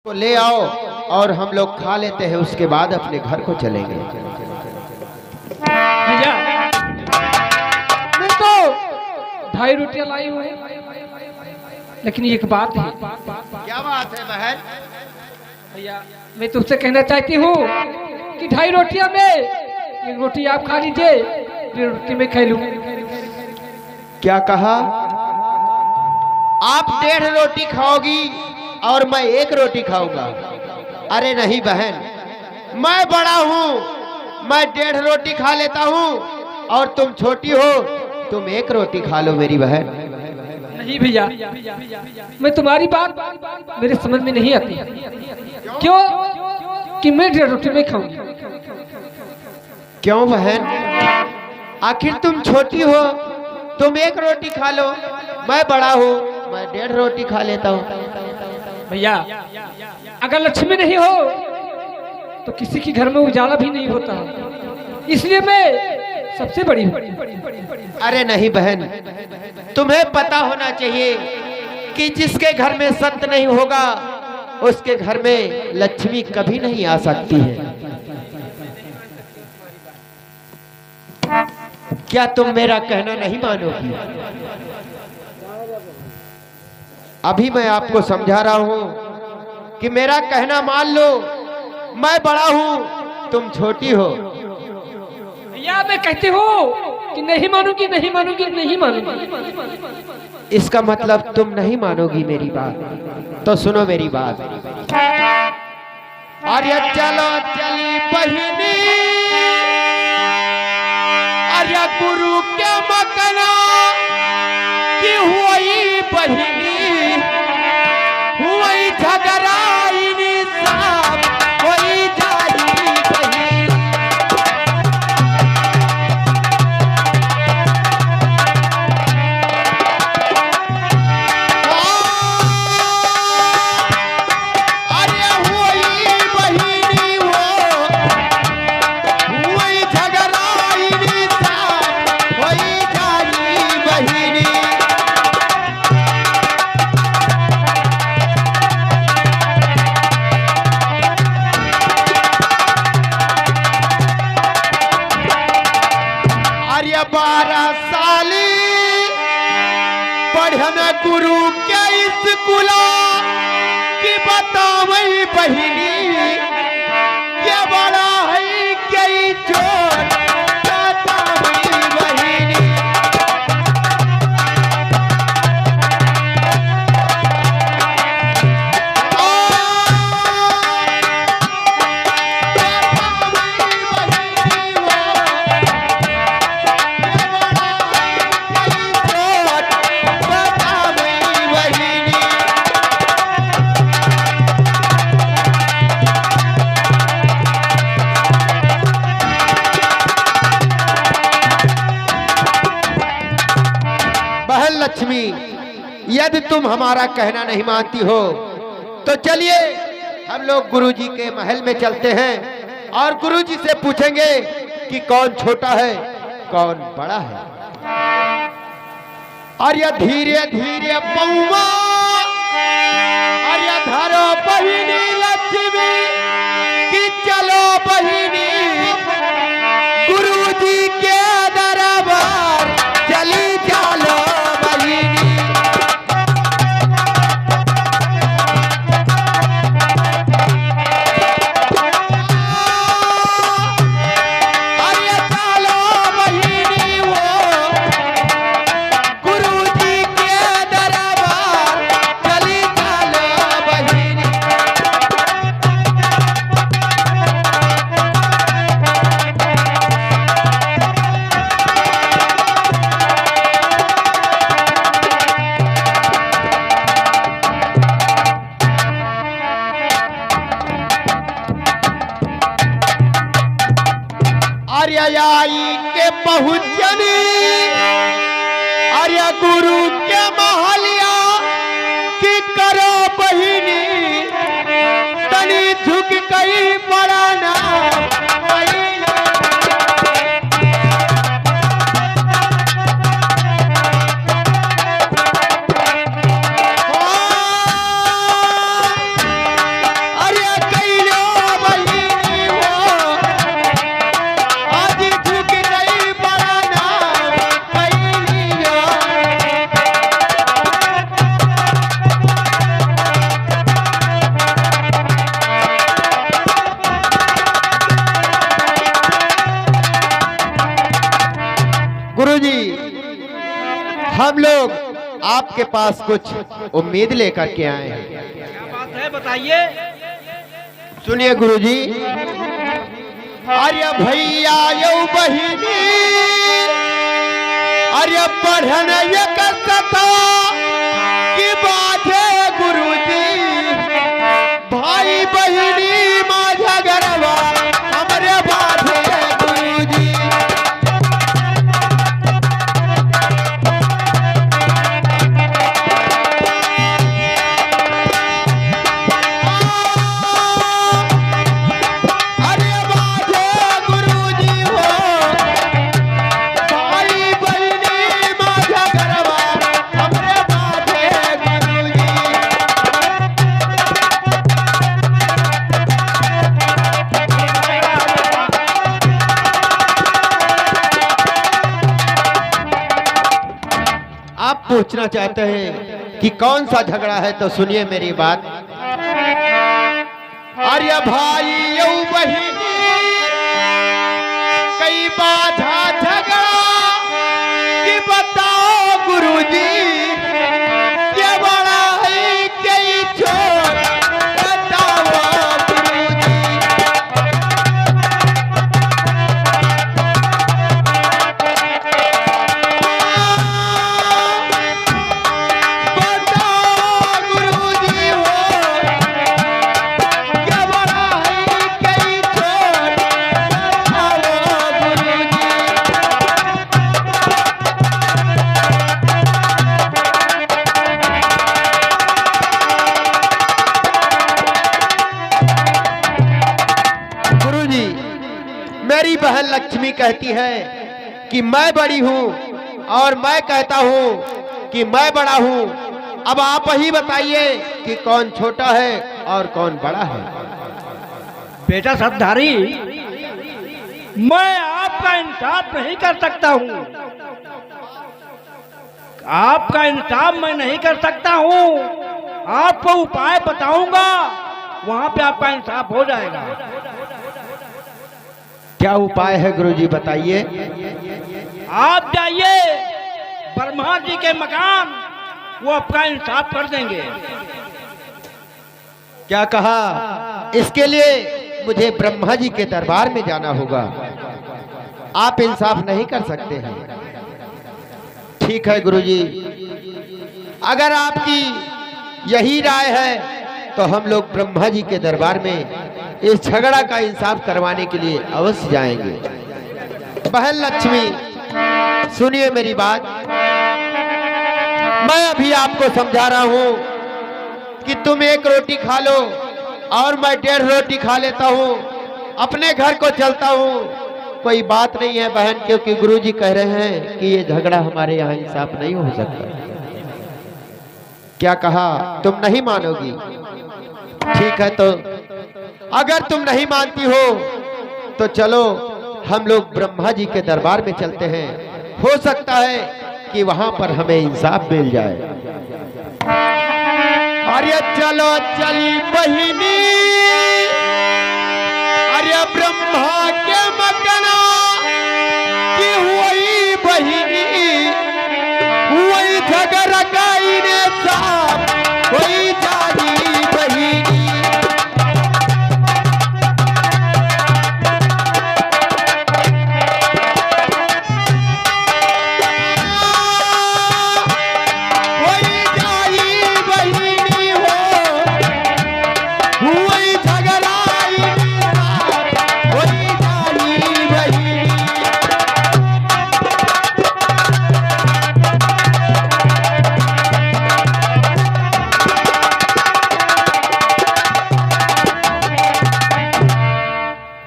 तो ले आओ और हम लोग खा लेते हैं, उसके बाद अपने घर को चलेंगे। भैया मैं तो 2.5 रोटियां लाई हुई, लेकिन एक बात है। क्या बात है बहन? भैया मैं तुमसे कहना चाहती हूँ कि 2.5 रोटियां में 1 रोटी आप खा लीजिए, 1 रोटी मैं खा लूं। क्या कहा? आप 1.5 रोटी खाओगी और मैं 1 रोटी खाऊंगा? अरे नहीं बहन, मैं बड़ा हूँ, मैं 1.5 रोटी खा लेता हूँ और तुम छोटी हो, तुम 1 रोटी खा लो मेरी बहन। नहीं भैया, मैं तुम्हारी बात मेरे समझ में नहीं आती। क्यों कि मैं 1.5 रोटी में खाऊंगी? क्यों बहन? आखिर तुम छोटी हो, तुम 1 रोटी खा लो, मैं बड़ा हूँ, मैं 1.5 रोटी खा लेता हूँ। भैया अगर लक्ष्मी नहीं हो तो किसी के घर में उजाला भी नहीं होता, इसलिए मैं सबसे बड़ी हूँ। अरे नहीं बहन, तुम्हें पता होना चाहिए कि जिसके घर में सत्य नहीं होगा उसके घर में लक्ष्मी कभी नहीं आ सकती है। क्या तुम मेरा कहना नहीं मानोगी? अभी मैं आपको समझा रहा हूं कि मेरा कहना मान लो, मैं बड़ा हूं, तुम छोटी हो। भैया मैं कहती हूँ कि नहीं मानूंगी, नहीं मानूंगी, नहीं मानूंगी। इसका मतलब तुम नहीं मानोगी मेरी बात? तो सुनो मेरी बात। अरे चलो चली बहिनी, अरे गुरु के मकना की हुई बहिनी, हुई झगड़ाई साहब, हुई जाई बहिनी। अरे हुई बहिनी वो, हुई झगड़ाई साहब, हुई जाई बहिनी। अरे 12 साल पढ़न गुरु के स्कूला की बतावई बहिनी, के बड़ा है के छोट बतावई बहिनी। बहन लक्ष्मी, यदि तुम हमारा कहना नहीं मानती हो तो चलिए हम लोग गुरुजी के महल में चलते हैं और गुरुजी से पूछेंगे कि कौन छोटा है कौन बड़ा है। अरे धीरे धीरे पौवा, अरे धरो बहिनी लक्ष्मी कि चलो बहिनी, गुरुजी के दरबार चली चलो बहिनी। अरे चलो बहिनी वो, गुरुजी के दरबार चली चलो बहिनी। आर्य आई के पहुंचनी, आर्य गुरु के महलिया की करो बहिनी, तनी झुक गई पड़ाना हम लोग आपके पास कुछ उम्मीद लेकर के आए हैं। क्या बात है, बताइए। सुनिए गुरुजी। अरे भैया यो बहिनी, अरे पढ़न एक सता की बात है गुरुजी। भाई बहिनी माझा गरबा हमरे बात है गुरुजी। अरे बात है गुरुजी हो, भाई बहिनी माझा गरबा हमरे बात है गुरुजी। आप पूछना चाहते हैं कि कौन सा झगड़ा है, तो सुनिए मेरी बात। अरे भाई यू बहिनी कई बाधा झगड़ा कि बताओ गुरुजी, ये बड़ा है कई छोड़ बताओ गुरुजी। बताओ गुरुजी हो, क्या बड़ा है कई छोड़ बताओ गुरुजी। गुरुजी, मेरी बहन लक्ष्मी कहती है कि मैं बड़ी हूँ और मैं कहता हूँ कि मैं बड़ा हूँ। अब आप ही बताइए कि कौन छोटा है और कौन बड़ा है। बेटा सतधारी, मैं आपका इंसाफ नहीं कर सकता हूँ। आपका इंसाफ मैं नहीं कर सकता हूँ। आपको उपाय बताऊंगा, वहां पे आपका इंसाफ हो जाएगा। क्या उपाय है गुरुजी, बताइए। आप जाइए ब्रह्मा जी के मकान, वो आपका इंसाफ कर देंगे। क्या कहा? इसके लिए मुझे ब्रह्मा जी के दरबार में जाना होगा। आप इंसाफ नहीं कर सकते हैं। ठीक है गुरुजी, अगर आपकी यही राय है तो हम लोग ब्रह्मा जी के दरबार में इस झगड़ा का इंसाफ करवाने के लिए अवश्य जाएंगे। बहन लक्ष्मी, सुनिए मेरी बात। मैं अभी आपको समझा रहा हूं कि तुम एक रोटी खा लो और मैं 1.5 रोटी खा लेता हूं, अपने घर को चलता हूं। कोई बात नहीं है बहन, क्योंकि गुरुजी कह रहे हैं कि ये झगड़ा हमारे यहाँ इंसाफ नहीं हो सकता। क्या कहा? तुम नहीं मानोगी? ठीक है, तो अगर तुम नहीं मानती हो तो चलो हम लोग ब्रह्मा जी के दरबार में चलते हैं। हो सकता है कि वहां पर हमें इंसाफ मिल जाए। अरे चलो चली बहिनी, अरे ब्रह्मा के मकना की हुई बहिनी, हुई झगड़ा का इंसाफ हुई जानी बहिनी।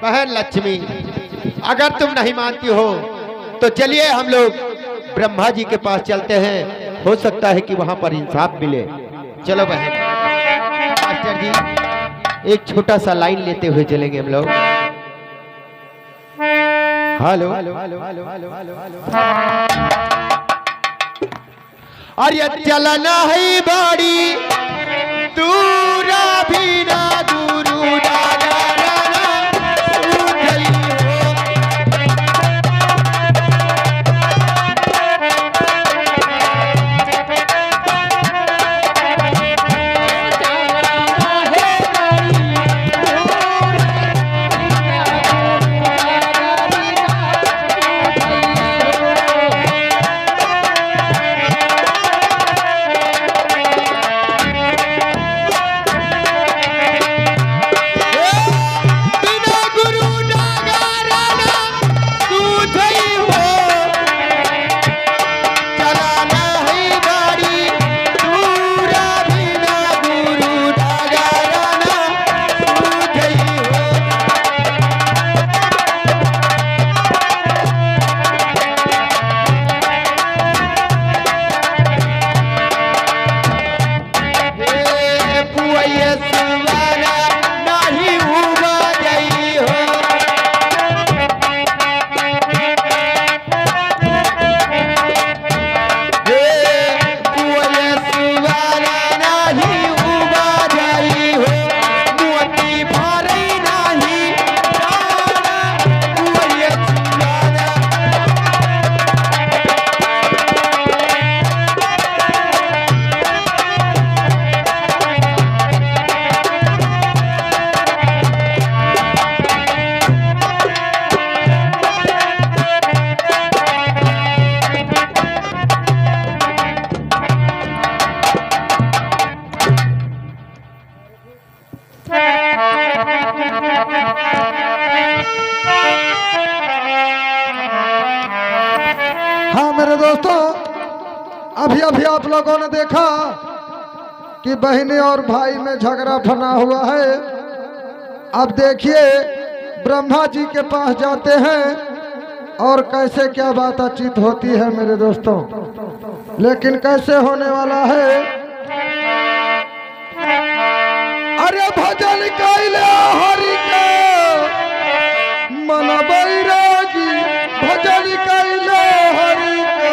बहन लक्ष्मी, अगर तुम नहीं मानती हो तो चलिए हम लोग ब्रह्मा जी के पास चलते हैं। हो सकता है कि वहां पर इंसाफ मिले। चलो बहन। मास्टर जी, एक छोटा सा लाइन लेते हुए चलेंगे हम लोग। हेलो। अरे चलना है बड़ी दूरा भी ना दूरू हाँ मेरे दोस्तों, अभी अभी आप लोगों ने देखा कि बहनी और भाई में झगड़ा फना हुआ है। अब देखिए ब्रह्मा जी के पास जाते हैं और कैसे क्या बातचीत होती है मेरे दोस्तों। लेकिन कैसे होने वाला है? अरे भजन कैले हरि के मन बैरागी, भजन कैले हरि के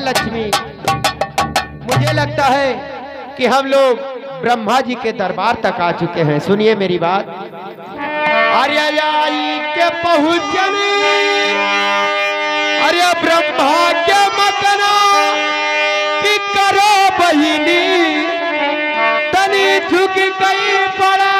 लक्ष्मी, मुझे लगता है कि हम लोग ब्रह्मा जी के दरबार तक आ चुके हैं। सुनिए मेरी बात। आर्याई के पहुंचने अरे ब्रह्मा के मतना कि करो बहिनी तनी झुक गई पड़ा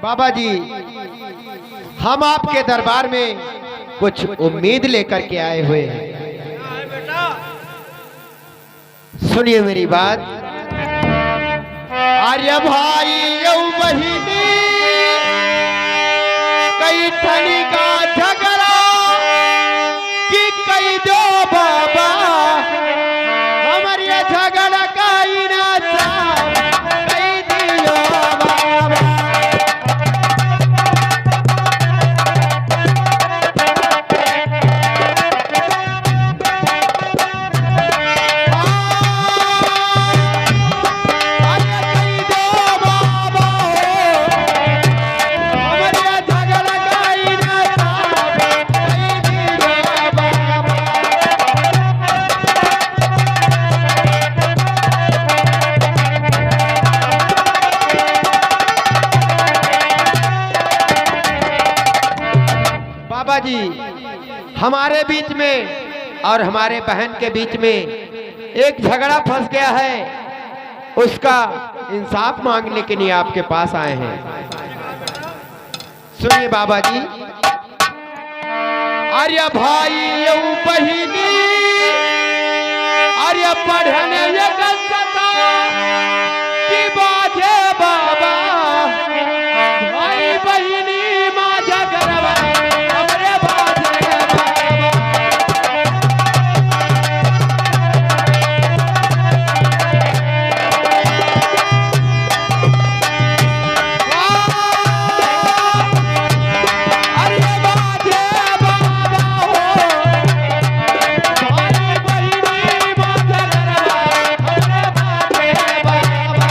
बाबा जी, हम आपके दरबार में कुछ उम्मीद लेकर के आए हुए हैं। सुनिए मेरी बात। आर्य भाई यौ बहिनी कई ठनी का झगड़ा कि कई दो बाबा हमारे झगड़ा का इनाचा कई दियो बाबा। बाबा जी, हमारे बीच में और हमारे बहन के बीच में एक झगड़ा फंस गया है, उसका इंसाफ मांगने के लिए आपके पास आए हैं। सुनिए बाबा जी। अरे भाई यऊ बहिनी, अरे पढ़ने की बाजे बाबा, भाई बहिनी माझा गरबा हमरे बाजे बाबा। अरे बाजे बाबा हो, भाई बहिनी माझा गरबा हमरे बाजे बाबा।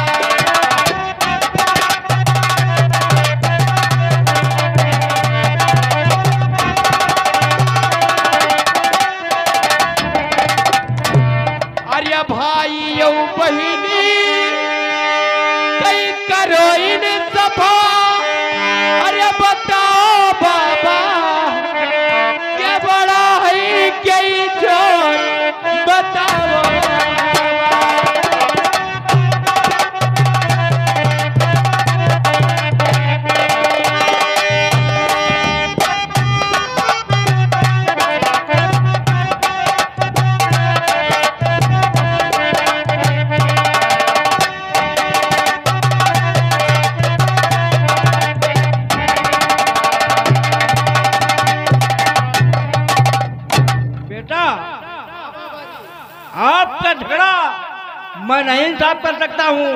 अरे भाई यू बहिनी कई करो इन सफा, अरे बताओ बाबा क्या बड़ा है क्या छोट, बताओ बेटा, आपका झगड़ा मैं नहीं साफ कर सकता हूँ।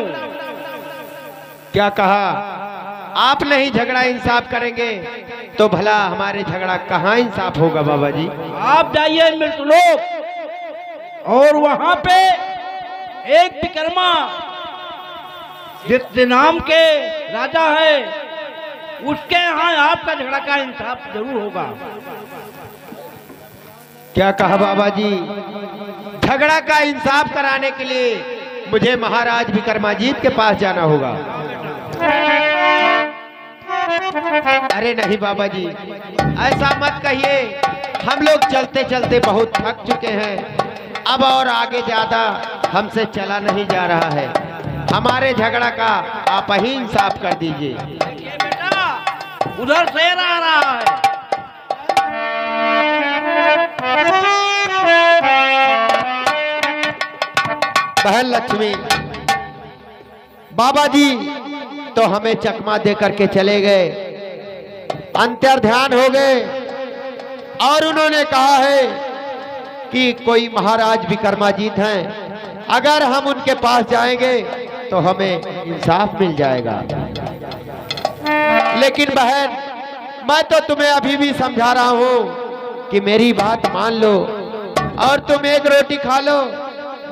क्या कहा? आप नहीं झगड़ा इंसाफ करेंगे तो भला हमारे झगड़ा कहाँ इंसाफ होगा बाबा जी? आप जाइए मृतलोक और वहां पे एक विकर्मा जिस नाम के राजा है, उसके यहाँ आपका झगड़ा का इंसाफ जरूर होगा। क्या कहा बाबा जी? झगड़ा का इंसाफ कराने के लिए मुझे महाराज विक्रमाजीत के पास जाना होगा। अरे नहीं बाबा जी, ऐसा मत कहिए। हम लोग चलते चलते बहुत थक चुके हैं, अब और आगे ज्यादा हमसे चला नहीं जा रहा है। हमारे झगड़ा का आप ही इंसाफ कर दीजिए। देखिए बेटा, उधर शेर आ रहा है। बहन लक्ष्मी, बाबा जी तो हमें चकमा दे करके चले गए, अंतर ध्यान हो गए और उन्होंने कहा है कि कोई महाराज विक्रमाजीत हैं, अगर हम उनके पास जाएंगे तो हमें इंसाफ मिल जाएगा। लेकिन बहन, मैं तो तुम्हें अभी भी समझा रहा हूं कि मेरी बात मान लो और तुम एक रोटी खा लो,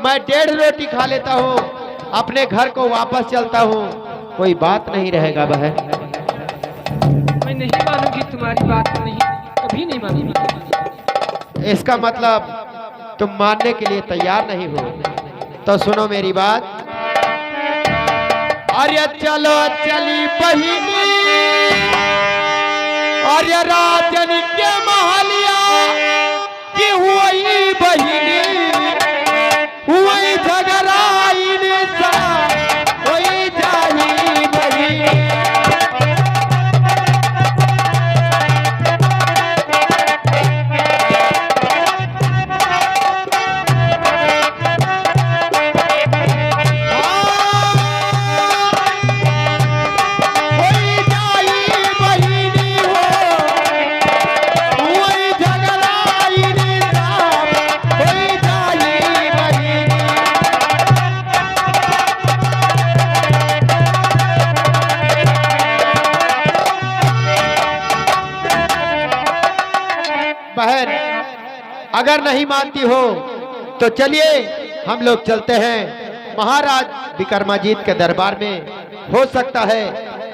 मैं 1.5 रोटी खा लेता हूँ, अपने घर को वापस चलता हूँ, कोई बात नहीं रहेगा बहन। मैं नहीं मानूंगी तुम्हारी बात, तो नहीं, कभी नहीं मानूंगी। इसका मतलब तुम मानने के लिए तैयार नहीं हो, तो सुनो मेरी बात। अरे चलो चली बहिनी, अरे राजन के महलिया की हुई बहिनी, हुई झगड़ाई निशा, हुई जाही बहिनी। बहन, अगर नहीं मानती हो तो चलिए हम लोग चलते हैं महाराज विक्रमाजीत के दरबार में। हो सकता है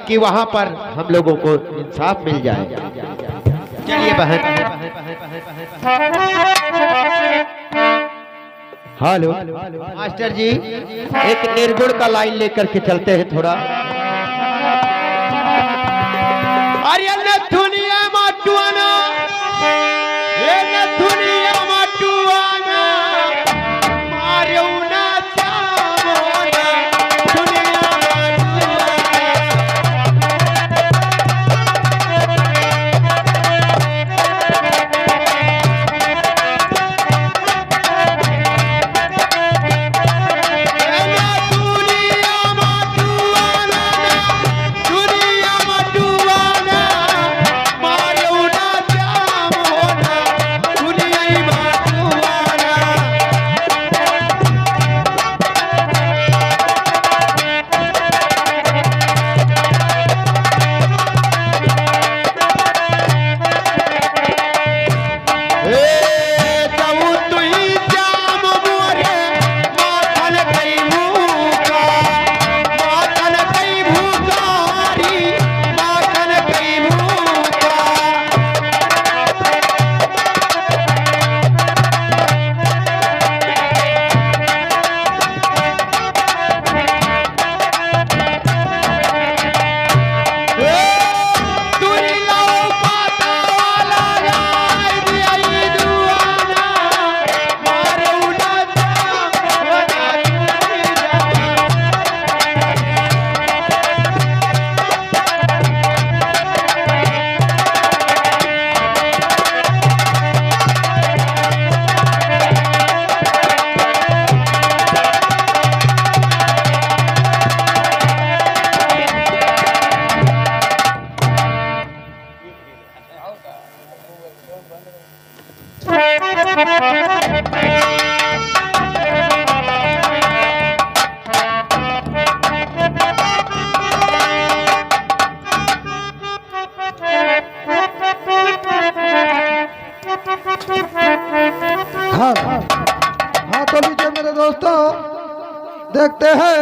कि वहां पर हम लोगों को इंसाफ मिल जाए। चलिए बहन। हेलो मास्टर जी, एक निर्गुण का लाइन लेकर के चलते हैं थोड़ा। अरे दुनिया माटुआना हाँ हाँ, तो लीजिए मेरे दोस्तों, देखते हैं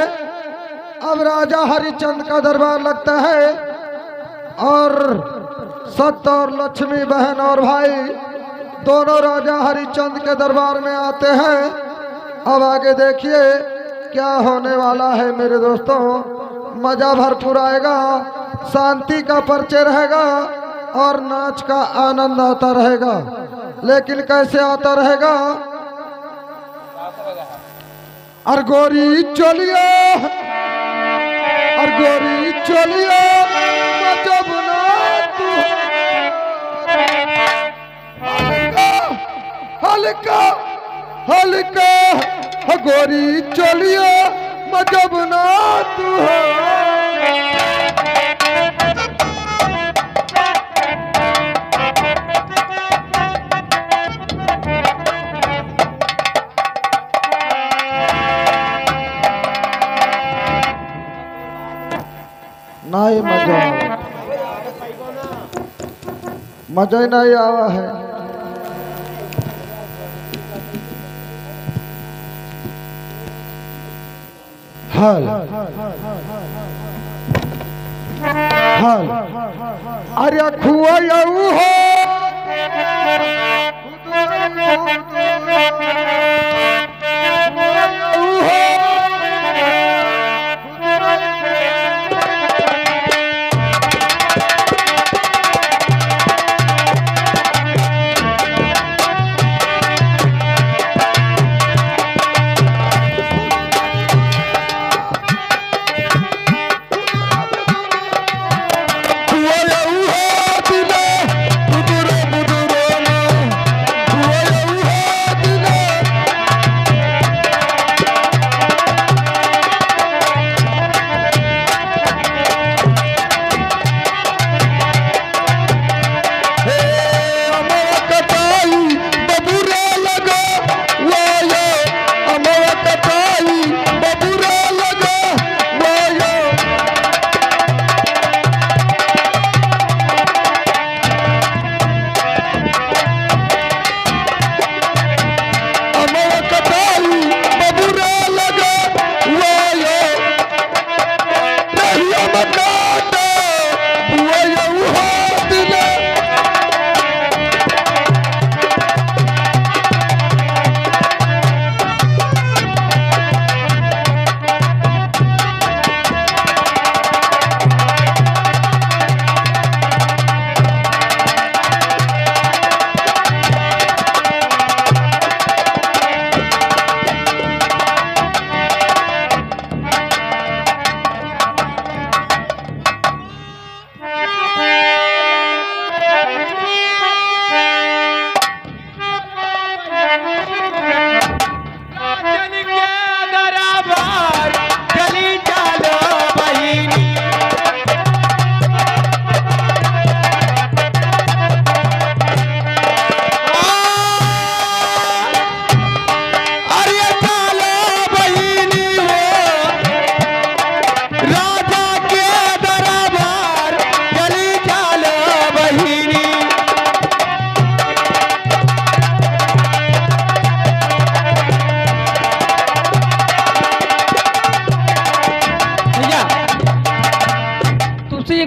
अब राजा हरिचंद का दरबार लगता है और सत्य और लक्ष्मी बहन और भाई दोनों राजा हरिचंद के दरबार में आते हैं। अब आगे देखिए क्या होने वाला है मेरे दोस्तों। मजा भरपूर आएगा, शांति का परिचय रहेगा और नाच का आनंद आता रहेगा। लेकिन कैसे आता रहेगा? और गोरी चलिए, और गोरी चलिए जब ना तू हल्का हल्का हल्का गोरी चलिए जब ना तू नहीं मजा ही नहीं आवा है। हल हल अरे खुआ हो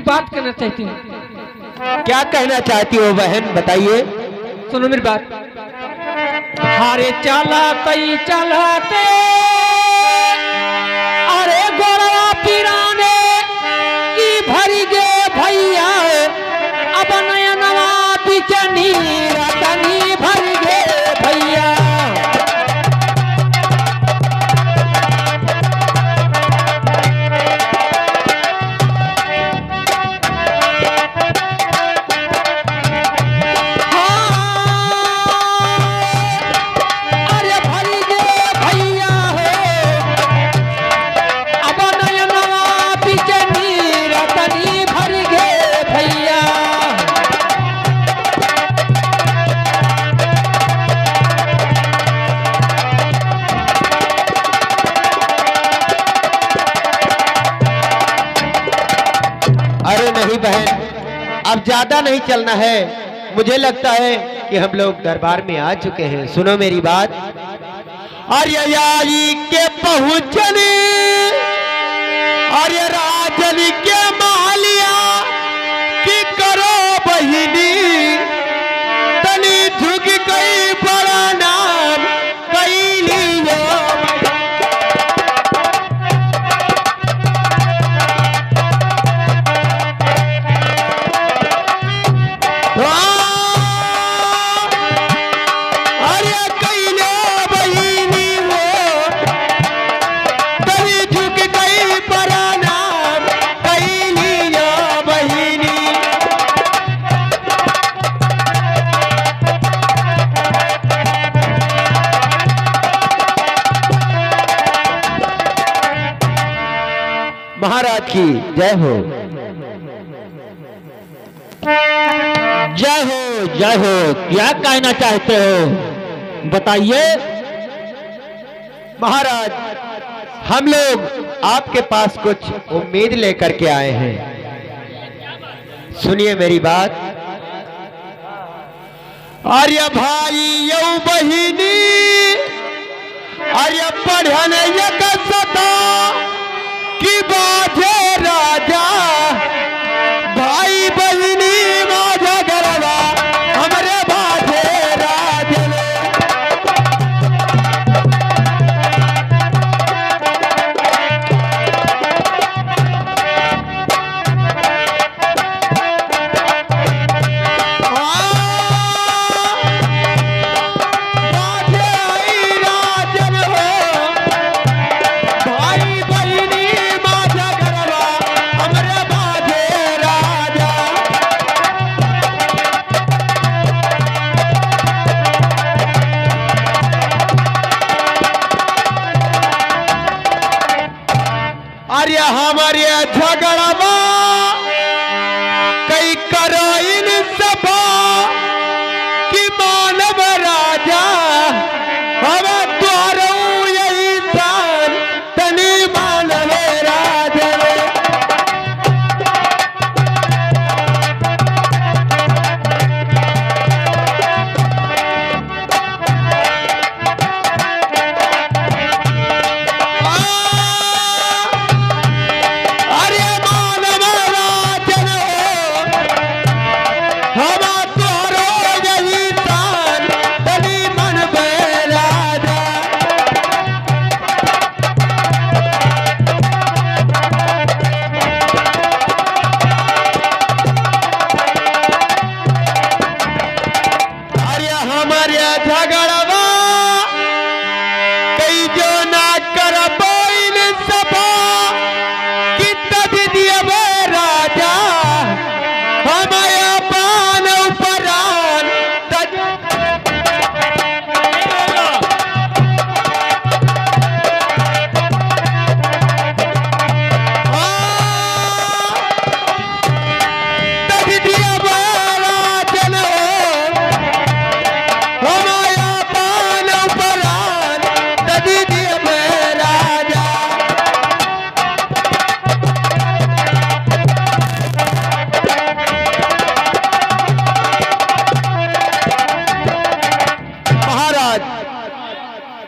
बात करना चाहती हूँ। क्या कहना चाहती हो बहन, बताइए। सुनो मेरी बात। हारे चला कई चलाते अरे गोरवा पिराने की भरी गे भैया अब नयनवा बिचनी रतनी भरी गे भैया। अब ज्यादा नहीं चलना है, मुझे लगता है कि हम लोग दरबार में आ चुके हैं। सुनो मेरी बात। अरे आई के पहुंचने, अरे राजन के मालिया की करो बहिनी, तनी झुक गई बड़ा नाम कैली महाराज की जय हो। जय हो जय हो। क्या कहना चाहते हो बताइए। महाराज, हम लोग आपके पास कुछ उम्मीद लेकर के आए हैं, सुनिए मेरी बात। आर्य भाई यौ बहिनी, आर्य पढ़न यक सता की बाजे राजा, भाई बहिनी माझा गरबा हमरे बाजे राजा। अरे हमारे झगड़वा कई करो इन सभा की मानव राजा, हमें द्वारो यही शान तनी मानव राजा।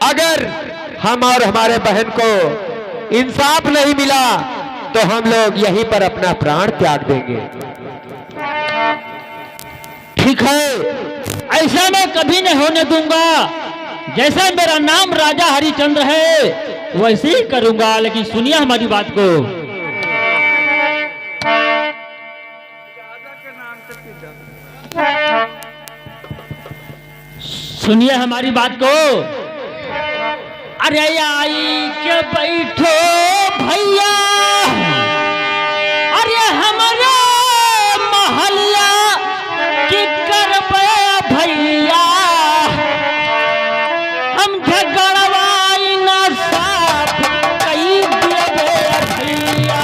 अगर हम और हमारे बहन को इंसाफ नहीं मिला तो हम लोग यहीं पर अपना प्राण त्याग देंगे। ठीक है, ऐसा मैं कभी नहीं होने दूंगा। जैसा मेरा नाम राजा हरिचंद्र है वैसे ही करूंगा, लेकिन सुनिए हमारी बात को। सुनिए हमारी बात को। अरे आई के बैठो भैया, अरे हमारे महल्ला की करबे भैया, हम झगड़वाई ना साफ कई देबे भैया।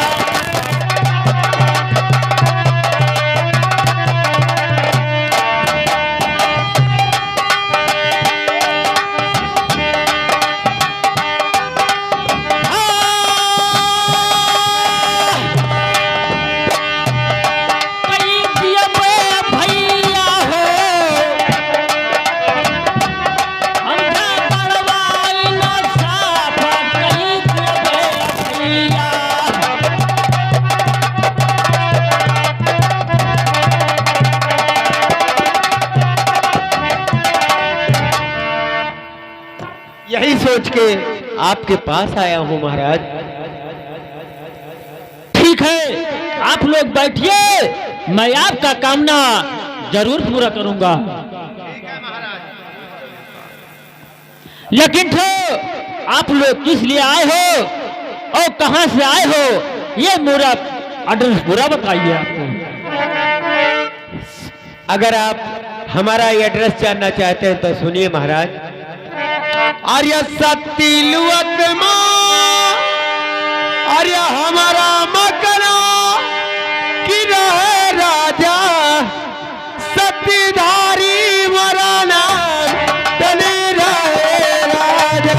सोच के आपके पास आया हूँ महाराज। ठीक है, आप लोग बैठिए, मैं आपका कामना जरूर पूरा करूंगा। लेकिन तो आप लोग किस लिए आए हो और कहां से आए हो, ये मेरा एड्रेस पूरा बताइए आपको। अगर आप हमारा एड्रेस जानना चाहते हैं तो सुनिए महाराज। आर्य सतीलुअत आर्य हमारा मकना कि रहे राजा सतीधारी मराना तने रहे राजा।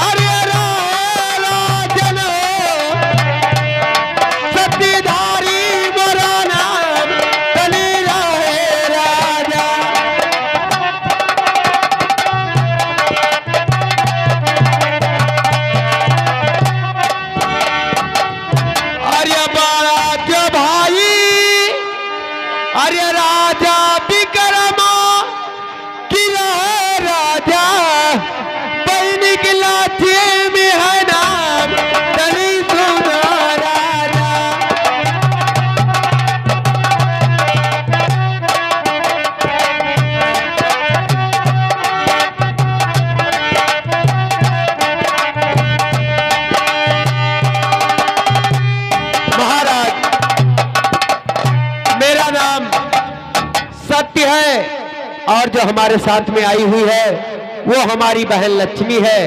आर्य रहे राजन सतीधारी मराना तने रहे राजा। आर्य बाला के भाई आर्य राजा विक्रमा कि रहे राजा बहनी के लाठी में है नाम तनी सुना राजा। महाराज मेरा नाम सत्य है और जो हमारे साथ में आई हुई है वो हमारी बहन लक्ष्मी है।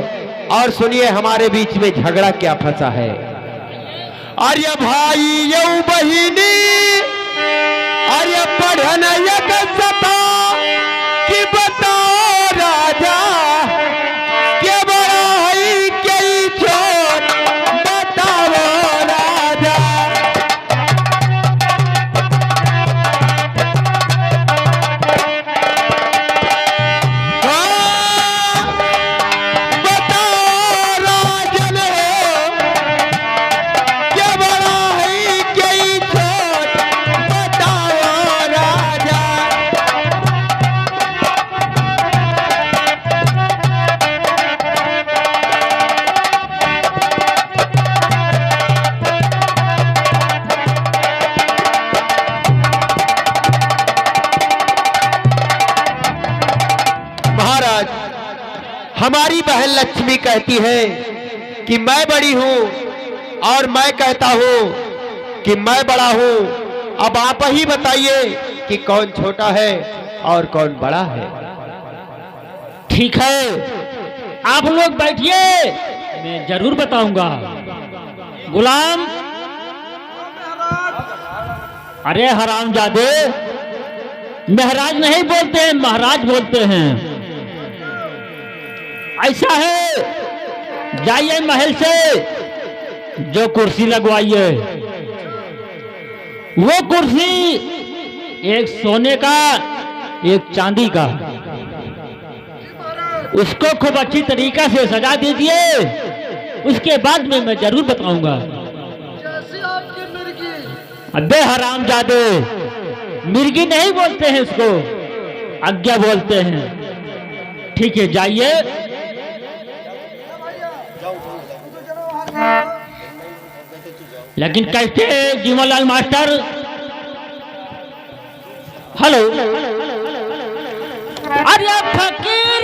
और सुनिए हमारे बीच में झगड़ा क्या फंसा है। आर्य भाई यऊ बहिनी आर्य पढ़न एक सता कि बताओ राजा के बड़ा है कई छोट बताओ राजा। बताओ राजन क्या बड़ा है कई छोट बताओ राजा। महाराज हमारी बहन लक्ष्मी कहती है कि मैं बड़ी हूं और मैं कहता हूं कि मैं बड़ा हूं। अब आप ही बताइए कि कौन छोटा है और कौन बड़ा है। ठीक है, आप लोग बैठिए, मैं जरूर बताऊंगा। गुलाम, अरे हरामजादे, महाराज नहीं बोलते हैं, महाराज बोलते हैं। ऐसा है, जाइए महल से जो कुर्सी लगवाइए, वो कुर्सी एक सोने का एक चांदी का, उसको खूब अच्छी तरीका से सजा दीजिए। उसके बाद में मैं जरूर बताऊंगा। अबे हरामजादे, मिर्गी नहीं बोलते हैं इसको, आज्ञा बोलते हैं। ठीक है, जाइए। लेकिन कैसे जीवनलाल मास्टर? हेलो, अरे फकीर